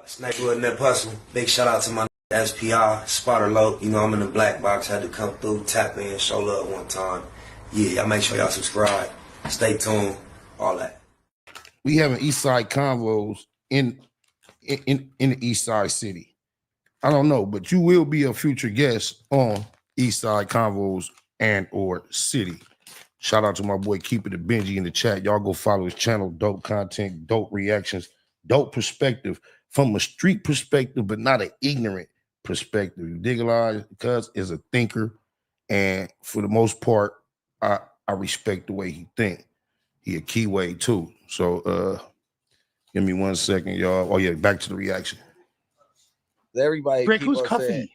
Snake with Nip Hustle. Big shout out to my SPI, Spotter Low. You know, I'm in the black box. Had to come through, tap in, show love one time. Yeah, y'all make sure y'all subscribe. Stay tuned. All that. We having East Side convos in the East Side City. I don't know, but you will be a future guest on East Side Convos and or City. Shout out to my boy Keep It a Benji in the chat. Y'all go follow his channel. Dope content, dope reactions, dope perspective from a street perspective, but not an ignorant perspective. You dig a lot? Because is a thinker, and for the most part, I respect the way he think. He a keyway too. So give me 1 second, y'all. Oh yeah, back to the reaction. Everybody Rick, keep who's on Cuffy? saying,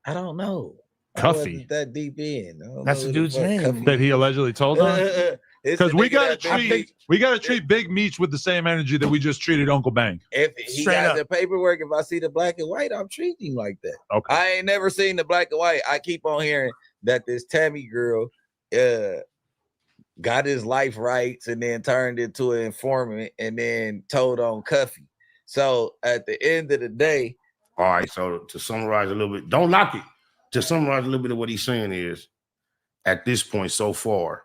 I don't know. Cuffy. I wasn't that deep in. That's the dude's name that he allegedly told on. Because we gotta treat Big Meech with the same energy that we just treated Uncle Bang. If he Straight got up. the paperwork, if I see the black and white, I'm treating him like that. Okay. I ain't never seen the black and white. I keep on hearing that this Tammy girl got his life rights and then turned into an informant and then told on Cuffy. So at the end of the day, All right, so to summarize a little bit, don't knock it. To summarize a little bit of what he's saying is, at this point so far,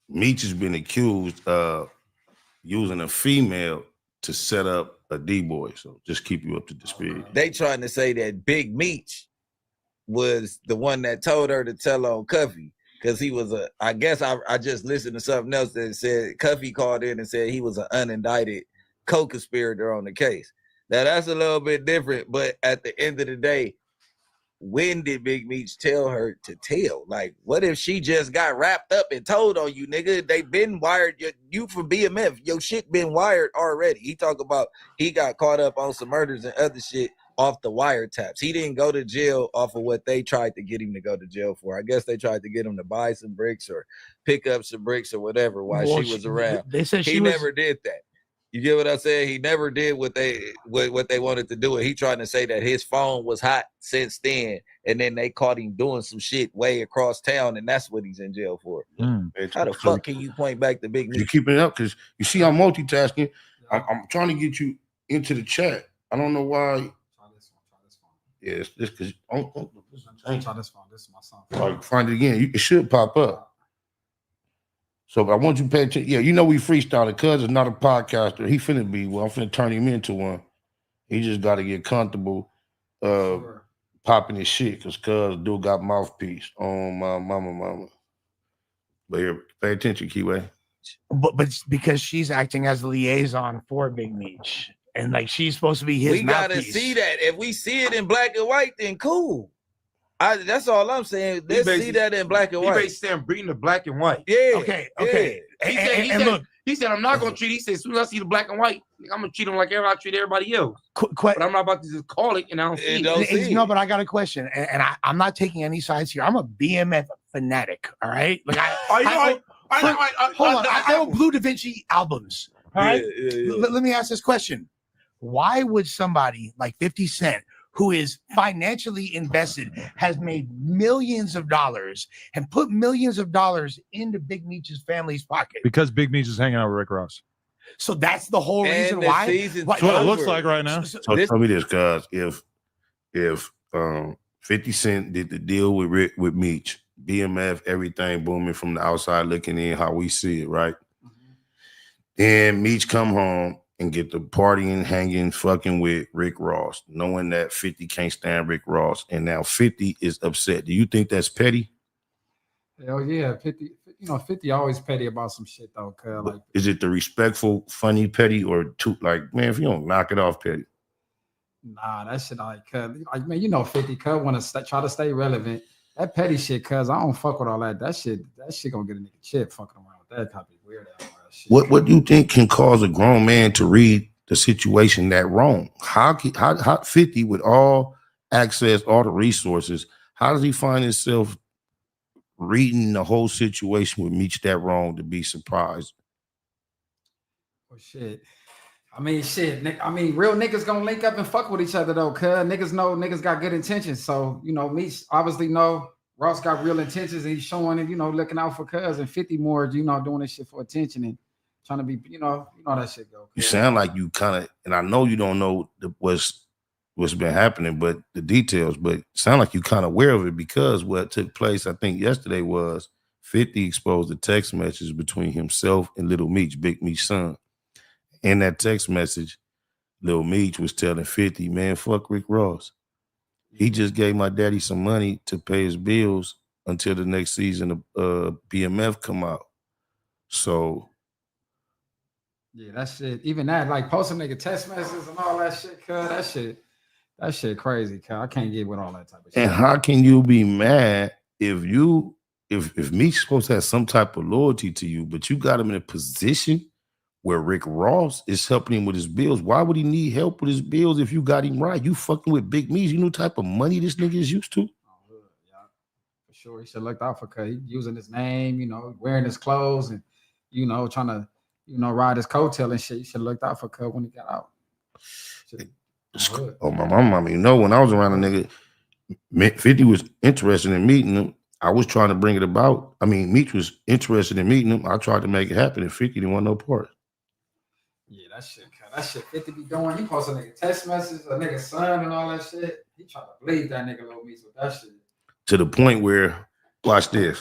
Meech has been accused of using a female to set up a D-boy. So just keep you up to the speed. they trying to say that Big Meech was the one that told her to tell on Cuffy because he was I guess I just listened to something else that said Cuffy called in and said he was an unindicted co-conspirator on the case. Now that's a little bit different, but at the end of the day, when did Big Meech tell her to tell? Like, what if she just got wrapped up and told on you, nigga? They been wired you from BMF. Your shit been wired already. He talk about he got caught up on some murders and other shit off the wiretaps. He didn't go to jail off of what they tried to get him to go to jail for. I guess they tried to get him to buy some bricks or pick up some bricks or whatever while she was around. They said He never did that. You get what I'm saying? He never did what they wanted to do. And he trying to say that his phone was hot since then, and then they caught him doing some shit way across town, and that's what he's in jail for. How the fuck can you point back to Big Meech? You keeping it up because you see I'm multitasking. I'm trying to get you into the chat. I don't know why. Try this one. Yeah, it's this because Try this one. This is my song. like find it again. It should pop up. So I want you to pay attention. Yeah, you know we freestyling. Cuz is not a podcaster. He finna be. Well, I'm finna turn him into one. He just got to get comfortable popping his shit because Cuz dude got mouthpiece on my mama. But here, pay attention, Keyway. but because she's acting as the liaison for Big Meech, and like she's supposed to be his We gotta mouthpiece. see that. If we see it in black and white, then cool. That's all I'm saying. Let's see that in black and He white. basically saying bring the black and white. Yeah. Okay. He said I'm not gonna treat. He said as soon as I see the black and white, I'm gonna treat him like I treat everybody else. But I'm not about to just call it and I don't see it. No, but I got a question, and I'm not taking any sides here. I'm a BMF fanatic. All right, like I own Blue Da Vinci albums. All right, let me ask this question: why would somebody like 50 Cent, who is financially invested, has made millions of dollars and put millions of dollars into Big Meech's family's pocket? Because Big Meech is hanging out with Rick Ross. So that's the whole reason why. That's what it looks like right now. So tell me this, guys. If 50 Cent did the deal with Meech, BMF, everything booming from the outside looking in, how we see it, right? Then Meech come home and get the partying, hanging, fucking with Rick Ross, knowing that 50 can't stand Rick Ross, and now 50 is upset. Do you think that's petty? Hell yeah, 50. You know, 50 always petty about some shit though. Cause like, is it the respectful, funny petty, or too like, man, if you don't knock it off, petty? Nah, that shit like man, you know, 50 cuz want to try to stay relevant. That petty shit, cuz I don't fuck with all that. That shit gonna get a nigga chip fucking around with that type of weird ass shit. What do you think can cause a grown man to read the situation that wrong? How 50 with all access, all the resources, how does he find himself reading the whole situation with Meech that wrong to be surprised? Oh shit. I mean, real niggas gonna link up and fuck with each other though, cuz niggas know niggas got good intentions. So, you know, Meech obviously know Ross got real intentions and he's showing it, you know, looking out for cuz, and 50 more, you know, doing this shit for attention. And trying to be, you know how that shit go. You sound like you kind of, and I know you don't know what's been happening, but the details, but sound like you kind of aware of it because what took place, I think yesterday was 50 exposed the text message between himself and Little Meech, Big Meech's son. In that text message, Little Meech was telling 50, man, fuck Rick Ross. He just gave my daddy some money to pay his bills until the next season of BMF come out. So yeah, that shit. Even that, like posting nigga text messages and all that shit, cuz that shit crazy, cuz I can't get with all that type of shit. And how can you be mad if Meech's supposed to have some type of loyalty to you, but you got him in a position where Rick Ross is helping him with his bills? Why would he need help with his bills if you got him right? You fucking with Big Meech. You know the type of money this nigga is used to? Yeah, for sure. He should look out for cuz he using his name, you know, wearing his clothes and, you know, trying to, you know, ride his coattail and shit. He should have looked out for cuz when he got out. Oh, my mama, you know, when I was around a nigga, 50 was interested in meeting him. I was trying to bring it about. I mean, Meech was interested in meeting him. I tried to make it happen, and 50 didn't want no part. Yeah, that shit 50 be doing. He post a nigga text messages, a nigga son and all that shit. He trying to bleed that nigga Lil Meech with that shit. To the point where, watch this.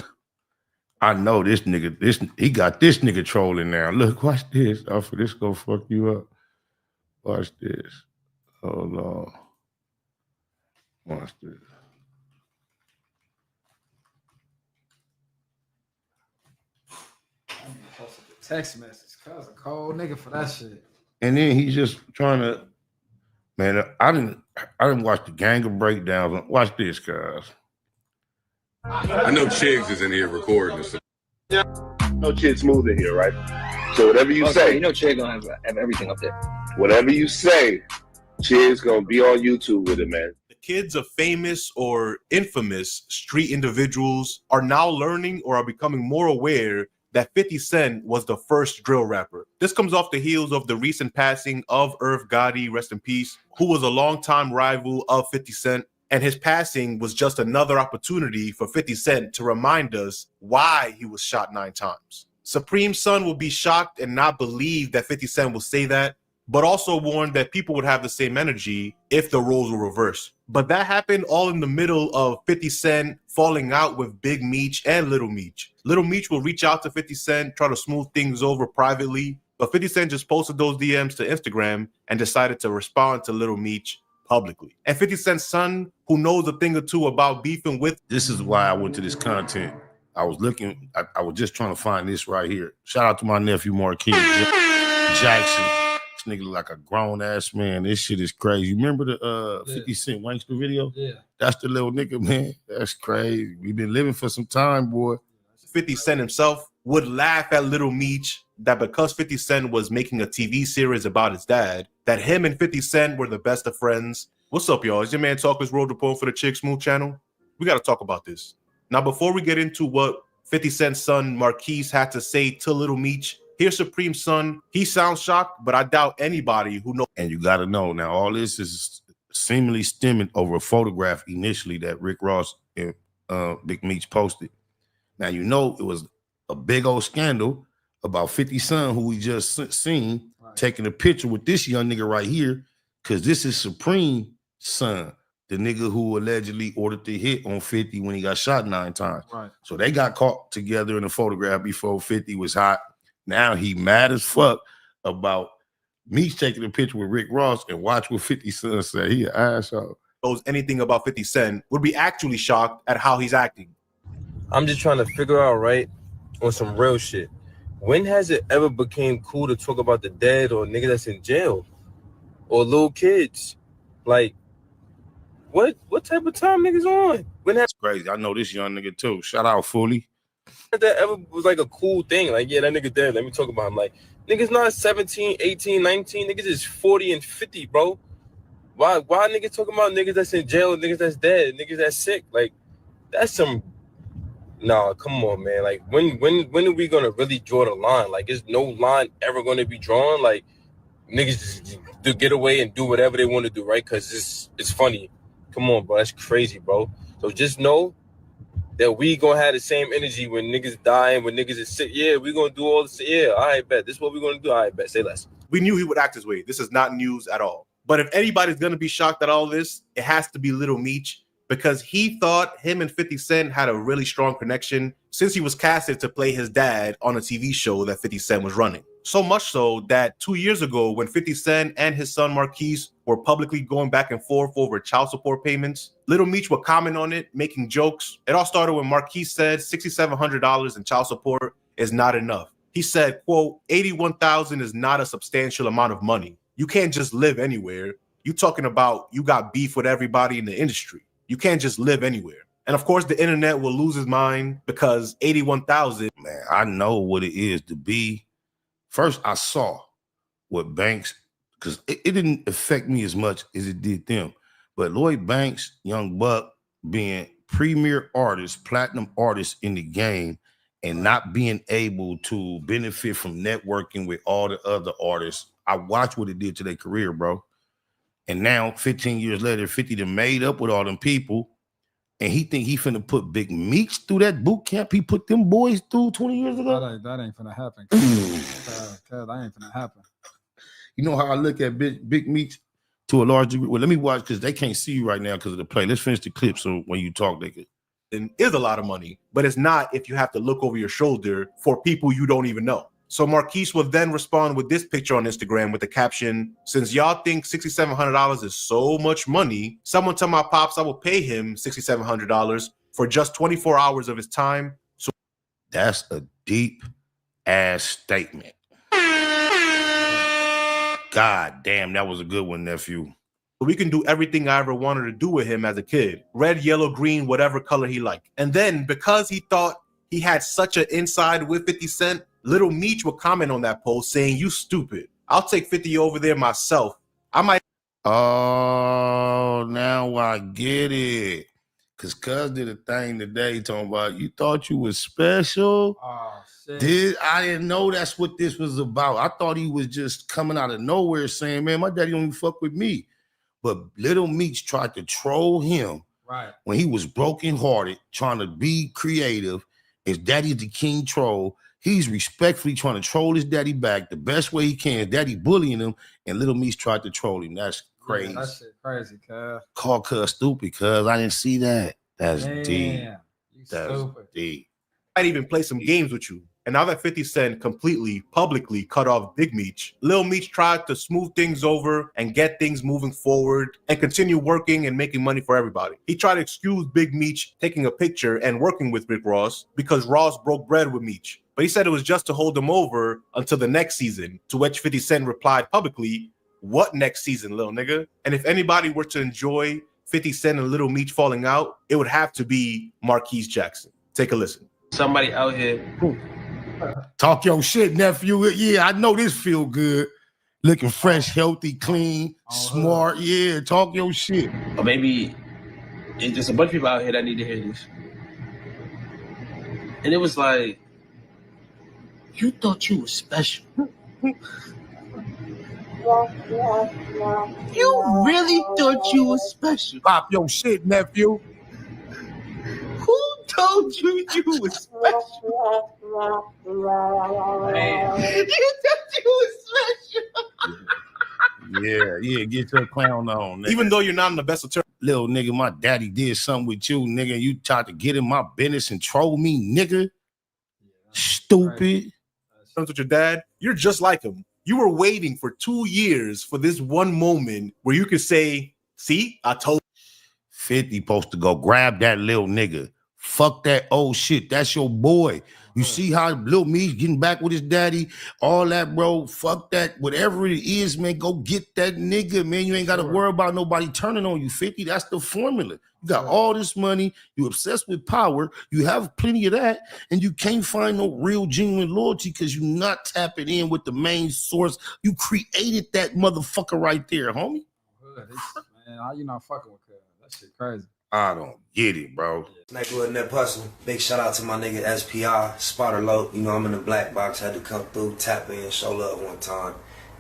I know this nigga, he got this nigga trolling now. Look, watch this. Oh, for this go fuck you up. Watch this. Hold on. Watch this. Text message, cuz a cold nigga for that shit. And then he's just trying to, man, I didn't watch the gang of breakdowns. Watch this, guys. I know Chiggs is in here recording this. Yeah. No Chiggs Smooth in here, right? So whatever you say, you know Chiggs gonna have everything up there. Whatever you say, Chiggs gonna be on YouTube with it, man. The kids of famous or infamous street individuals are now learning or are becoming more aware that 50 Cent was the first drill rapper. This comes off the heels of the recent passing of Irv Gotti, rest in peace, who was a longtime rival of 50 Cent. And his passing was just another opportunity for 50 Cent to remind us why he was shot 9 times. Supreme's son will be shocked and not believe that 50 Cent will say that, but also warned that people would have the same energy if the roles were reversed. But that happened all in the middle of 50 Cent falling out with Big Meech and Little Meech. Little Meech will reach out to 50 Cent, try to smooth things over privately, but 50 Cent just posted those DMs to Instagram and decided to respond to Little Meech publicly. And 50 Cent's son, who knows a thing or two about beefing with. This is why I went to this content. I was looking, I was just trying to find this right here. Shout out to my nephew, Marquise Jackson. This nigga look like a grown-ass man. This shit is crazy. You remember the 50 Cent Wankster video? Yeah. That's the little nigga, man. That's crazy. We've been living for some time, boy. 50 Cent himself would laugh at Little Meech that because 50 Cent was making a TV series about his dad, that him and 50 Cent were the best of friends. What's up, y'all? It's your man Talker's Road Report for the Chick Smooth channel. We got to talk about this. Now, before we get into what 50 Cent's son Marquise had to say to Little Meech, here's Supreme's son. He sounds shocked, but I doubt anybody who knows. And you got to know, now all this is seemingly stemming over a photograph initially that Rick Ross and Big Meech posted. Now, you know, it was a big old scandal about 50's son, who we just seen, taking a picture with this young nigga right here, because this is Supreme's son, the nigga who allegedly ordered the hit on 50 when he got shot 9 times. Right. So they got caught together in a photograph before 50 was hot. Now he mad as fuck about Meech taking a picture with Rick Ross, and watch what 50's son say. He an asshole. Knows anything about 50 Cent would be actually shocked at how he's acting. I'm just trying to figure out, right, on some real shit. When has it ever became cool to talk about the dead or nigga that's in jail or little kids? Like, what type of time niggas on? When That's crazy. I know this young nigga too. Shout out Fully. that ever was like a cool thing? Like, yeah, that nigga dead. Let me talk about him. Like, niggas not 17, 18, 19. Niggas is 40 and 50, bro. Why niggas talking about niggas that's in jail and niggas that's dead, niggas that's sick? Like, that's some. Nah, come on, man. Like, when are we gonna really draw the line? Like, is no line ever gonna be drawn? Like, niggas just to get away and do whatever they want to do, right? Because it's funny. Come on, bro. That's crazy, bro. So just know that we gonna have the same energy when niggas dying, when niggas is sick. Yeah, we gonna do all this. Yeah, I bet. This is what we gonna do. I bet. Say less. We knew he would act his way. This is not news at all. But if anybody's gonna be shocked at all this, it has to be Little Meech, because he thought him and 50 Cent had a really strong connection since he was casted to play his dad on a TV show that 50 Cent was running. So much so that 2 years ago, when 50 Cent and his son Marquise were publicly going back and forth over child support payments, Little Meech would comment on it, making jokes. It all started when Marquise said $6,700 in child support is not enough. He said, quote, $81,000 is not a substantial amount of money. You can't just live anywhere. You talking about you got beef with everybody in the industry. You can't just live anywhere. And of course, the internet will lose his mind because 81,000. Man, I know what it is to be. First, I saw what Banks, because it didn't affect me as much as it did them. But Lloyd Banks, Young Buck, being premier artists, platinum artists in the game, and not being able to benefit from networking with all the other artists, I watched what it did to their career, bro. And now, 15 years later, 50 done made up with all them people, and he think he finna put Big Meech through that boot camp he put them boys through 20 years ago? That ain't finna happen. That ain't finna happen. You know how I look at Big Meech to a large degree? Well, let me watch, because they can't see you right now because of the play. Let's finish the clip so when you talk, they could. And is a lot of money, but it's not if you have to look over your shoulder for people you don't even know. So Marquise will then respond with this picture on Instagram with the caption, "Since y'all think $6,700 is so much money, someone tell my pops I will pay him $6,700 for just 24 hours of his time." So that's a deep ass statement. God damn, that was a good one, nephew. We can do everything I ever wanted to do with him as a kid. Red, yellow, green, whatever color he liked. And then because he thought he had such an inside with 50 Cent, Little Meech would comment on that post saying, "You stupid. I'll take 50 over there myself. I might." Oh, now I get it. Because Cuz did a thing today talking about, you thought you was special? Oh, shit. I didn't know that's what this was about. I thought he was just coming out of nowhere saying, man, my daddy don't even fuck with me. But Little Meech tried to troll him when he was brokenhearted, trying to be creative. His daddy's the king troll. He's respectfully trying to troll his daddy back the best way he can. His daddy bullying him, and Little Meech tried to troll him. That's crazy. Yeah, that shit crazy, cuz. Call Cuz stupid, cuz I didn't see that. That's deep. That's stupid. Deep. I'd even play some games with you. And now that 50 Cent completely, publicly cut off Big Meech, Lil Meech tried to smooth things over and get things moving forward and continue working and making money for everybody. He tried to excuse Big Meech taking a picture and working with Rick Ross because Ross broke bread with Meech. But he said it was just to hold him over until the next season, to which 50 Cent replied publicly, "What next season, little nigga?" And if anybody were to enjoy 50 Cent and Little Meech falling out, it would have to be Marquise Jackson. Take a listen. Somebody out here. Talk your shit, nephew. Yeah, I know this feel good. Looking fresh, healthy, clean, smart. Yeah, talk your shit. Or maybe it's just a bunch of people out here that need to hear this. And it was like, you thought you were special. You really thought you were special. Pop your shit, nephew. Who told you you were special? Man. You thought you were special. Yeah, get your clown on. Nigga. Even though you're not in the best of terms. Little nigga, my daddy did something with you, nigga. You tried to get in my business and troll me, nigga. Stupid. With your dad, you're just like him. You were waiting for 2 years for this one moment where you could say, "See, I told." 50 supposed to go grab that little nigga. Fuck that old shit. That's your boy. You see how Lil Meech getting back with his daddy, all that, bro. Fuck that. Whatever it is, man, go get that nigga, man. You ain't got to worry about nobody turning on you, 50. That's the formula. You got all this money. You obsessed with power. You have plenty of that, and you can't find no real, genuine loyalty because you're not tapping in with the main source. You created that motherfucker right there, homie. Man, how you not fucking with Cuz? That shit crazy. I don't get it, bro. Net Hustle. Big shout out to my nigga SPI, Spotter Low. You know, I'm in the black box. Had to come through, tap in, show love one time.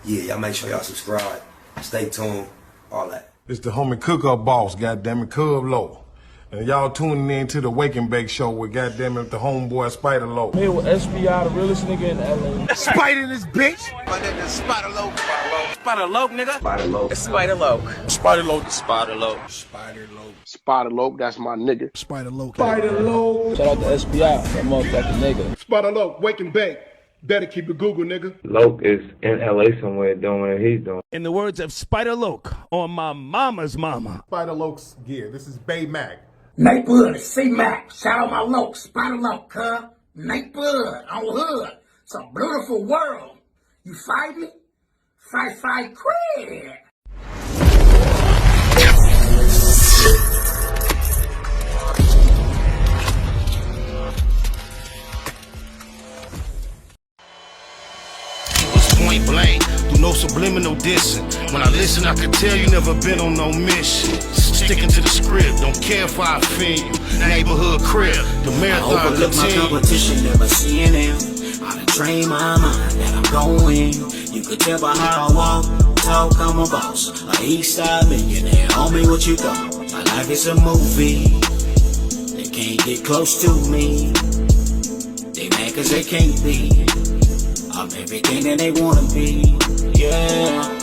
Yeah, y'all make sure y'all subscribe. Stay tuned. All that. It's the homie cook-up boss, goddammit, Cub Low. And y'all tuning in to the Wake and Bake Show with goddamn it, the homeboy Spider Low. Here with SPI, the realest nigga in LA. Spider this bitch. My nigga Spider Low. Spider Low, nigga. Spider Low. Spider Low. Spider Low. Spider Low. Spider Low. Spider Low, that's my nigga. Spider Low. Spider Low. Shout out to SPI, that motherfucking nigga. Spider Low, Wake and Bake. Better keep it Google, nigga. Loke is in LA somewhere doing what he's doing. In the words of Spider Loke on my mama's mama. Spider Loke's gear. This is Bay Mac. Nightblood, C-Mac. Shout out my Loke, Spider Loke, cuz. Nightblood, on hood. It's a beautiful world. You fight me? Fight, Craig. Point blank, do no subliminal dissing. When I listen, I can tell you never been on no mission. Sticking to the script, don't care if I offend you. Neighborhood crib, the marathon I overlook my competition, never seeing them. I done trained my mind that I'm going. You could tell by how I walk, talk, I'm a boss. A east side millionaire, homie, what you thought? My life is a movie. They can't get close to me. They mad cause they can't be. I'm everything that they wanna be, yeah.